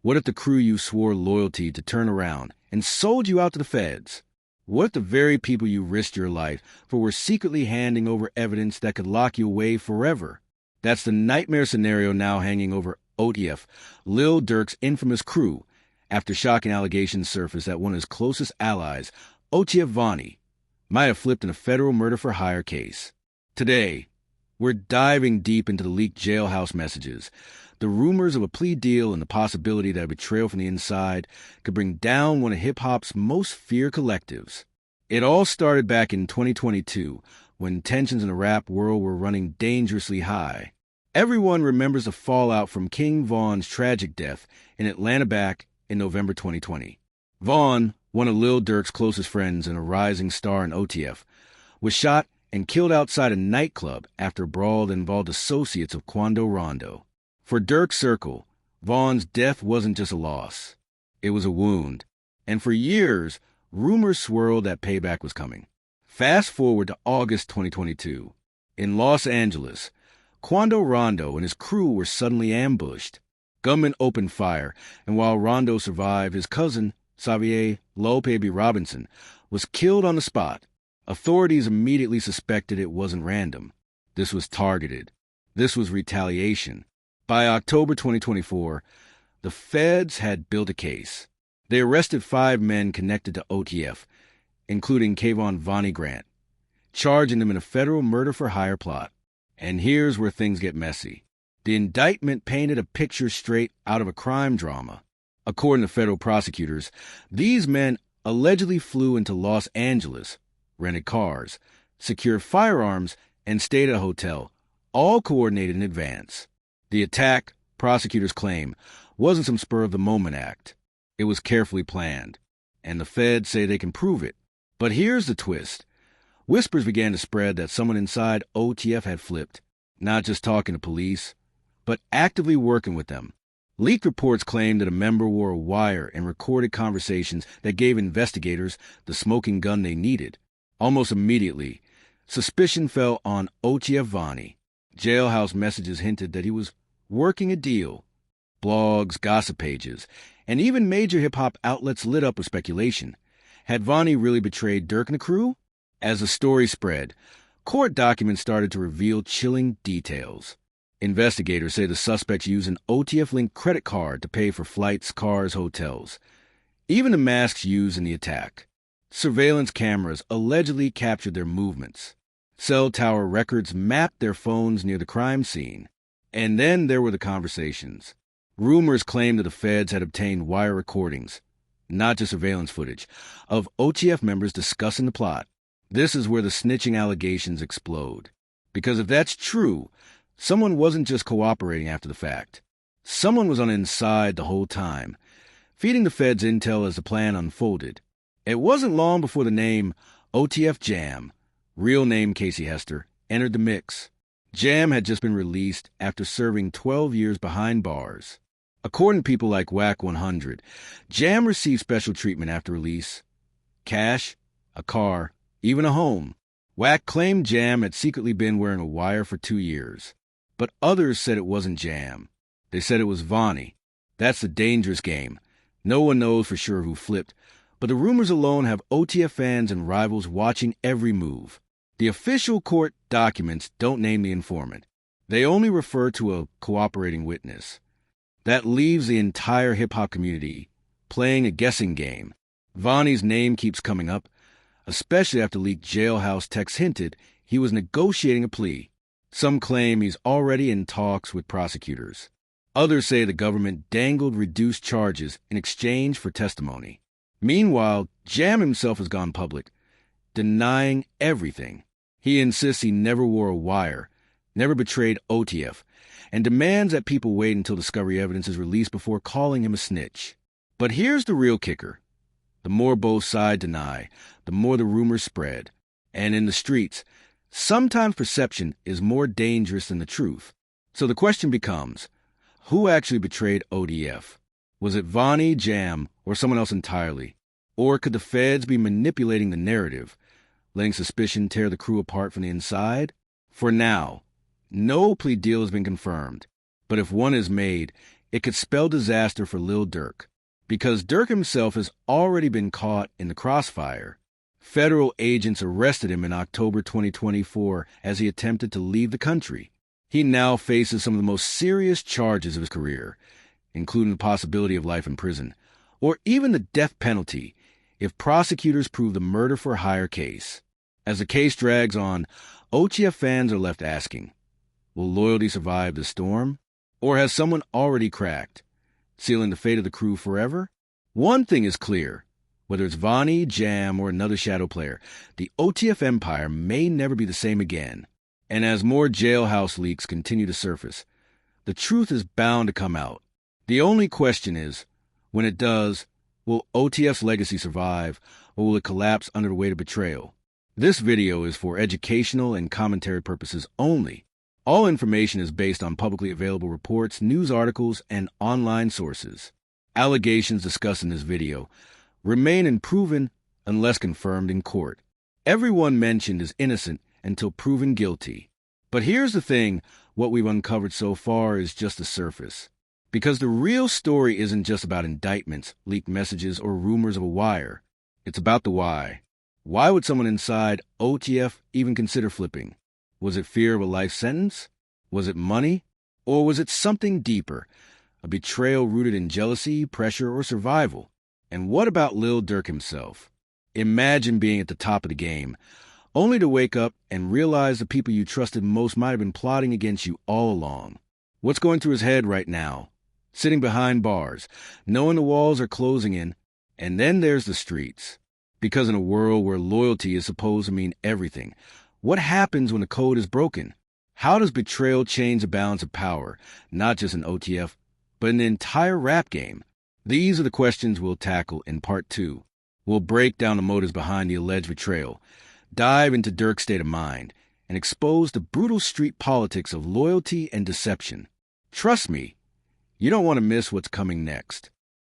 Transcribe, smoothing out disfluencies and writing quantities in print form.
What if the crew you swore loyalty to turned around and sold you out to the feds? What if the very people you risked your life for were secretly handing over evidence that could lock you away forever? That's the nightmare scenario now hanging over OTF, Lil Durk's infamous crew, after shocking allegations surfaced that one of his closest allies, OTF Vonnie, might have flipped in a federal murder-for-hire case. Today, we're diving deep into the leaked jailhouse messages, the rumors of a plea deal and the possibility that a betrayal from the inside could bring down one of hip-hop's most feared collectives. It all started back in 2022, when tensions in the rap world were running dangerously high. Everyone remembers the fallout from King Von's tragic death in Atlanta back in November 2020. Von, one of Lil Durk's closest friends and a rising star in OTF, was shot and killed outside a nightclub after a brawl that involved associates of Quando Rondo. For Durk's circle, Von's death wasn't just a loss. It was a wound. And for years, rumors swirled that payback was coming. Fast forward to August 2022. In Los Angeles, Quando Rondo and his crew were suddenly ambushed. Gunmen opened fire, and while Rondo survived, his cousin, Xavier Lil Baby Robinson, was killed on the spot. Authorities immediately suspected it wasn't random. This was targeted. This was retaliation. By October 2024, the feds had built a case. They arrested 5 men connected to OTF, including Kayvon Vonnie Grant, charging them in a federal murder-for-hire plot. And here's where things get messy. The indictment painted a picture straight out of a crime drama. According to federal prosecutors, these men allegedly flew into Los Angeles, rented cars, secured firearms, and stayed at a hotel, all coordinated in advance. The attack, prosecutors claim, wasn't some spur-of-the-moment act. It was carefully planned, and the feds say they can prove it. But here's the twist. Whispers began to spread that someone inside OTF had flipped, not just talking to police, but actively working with them. Leaked reports claim that a member wore a wire and recorded conversations that gave investigators the smoking gun they needed. Almost immediately, suspicion fell on OTF Vonnie. Jailhouse messages hinted that he was working a deal. Blogs, gossip pages, and even major hip-hop outlets lit up with speculation. Had Vonnie really betrayed Durk and the crew? As the story spread, court documents started to reveal chilling details. Investigators say the suspects used an OTF-linked credit card to pay for flights, cars, hotels. Even the masks used in the attack. Surveillance cameras allegedly captured their movements. Cell tower records mapped their phones near the crime scene. And then there were the conversations. Rumors claimed that the feds had obtained wire recordings, not just surveillance footage, of OTF members discussing the plot. This is where the snitching allegations explode. Because if that's true, someone wasn't just cooperating after the fact. Someone was on the inside the whole time, feeding the feds intel as the plan unfolded. It wasn't long before the name OTF Jam, real name Casey Hester, entered the mix. Jam had just been released after serving 12 years behind bars. According to people like Whack 100, Jam received special treatment after release. Cash, a car, even a home. Whack claimed Jam had secretly been wearing a wire for 2 years. But others said it wasn't Jam. They said it was Vonnie. That's the dangerous game. No one knows for sure who flipped, but the rumors alone have OTF fans and rivals watching every move. The official court documents don't name the informant. They only refer to a cooperating witness. That leaves the entire hip-hop community playing a guessing game. Vonnie's name keeps coming up, especially after leaked jailhouse texts hinted he was negotiating a plea. Some claim he's already in talks with prosecutors. Others say the government dangled reduced charges in exchange for testimony. Meanwhile, Jam himself has gone public, denying everything. He insists he never wore a wire, never betrayed OTF, and demands that people wait until discovery evidence is released before calling him a snitch. But here's the real kicker. The more both sides deny, the more the rumors spread. And in the streets, sometimes perception is more dangerous than the truth. So the question becomes, who actually betrayed OTF? Was it Vonnie, Jam, or someone else entirely? Or could the feds be manipulating the narrative, letting suspicion tear the crew apart from the inside? For now, no plea deal has been confirmed. But if one is made, it could spell disaster for Lil Durk. Because Durk himself has already been caught in the crossfire. Federal agents arrested him in October 2024 as he attempted to leave the country. He now faces some of the most serious charges of his career, including the possibility of life in prison, or even the death penalty if prosecutors prove the murder-for-hire case. As the case drags on, OTF fans are left asking, will loyalty survive the storm? Or has someone already cracked, sealing the fate of the crew forever? One thing is clear. Whether it's Vonnie, Jam, or another shadow player, the OTF empire may never be the same again. And as more jailhouse leaks continue to surface, the truth is bound to come out. The only question is, when it does, will OTF's legacy survive, or will it collapse under the weight of betrayal? This video is for educational and commentary purposes only. All information is based on publicly available reports, news articles, and online sources. Allegations discussed in this video remain unproven unless confirmed in court. Everyone mentioned is innocent until proven guilty. But here's the thing, what we've uncovered so far is just the surface. Because the real story isn't just about indictments, leaked messages, or rumors of a wire. It's about the why. Why would someone inside OTF even consider flipping? Was it fear of a life sentence? Was it money? Or was it something deeper? A betrayal rooted in jealousy, pressure, or survival? And what about Lil Durk himself? Imagine being at the top of the game, only to wake up and realize the people you trusted most might have been plotting against you all along. What's going through his head right now? Sitting behind bars, knowing the walls are closing in, and then there's the streets. Because in a world where loyalty is supposed to mean everything, what happens when the code is broken? How does betrayal change the balance of power, not just in OTF, but in the entire rap game? These are the questions we'll tackle in Part 2. We'll break down the motives behind the alleged betrayal, dive into Durk's state of mind, and expose the brutal street politics of loyalty and deception. Trust me, you don't want to miss what's coming next.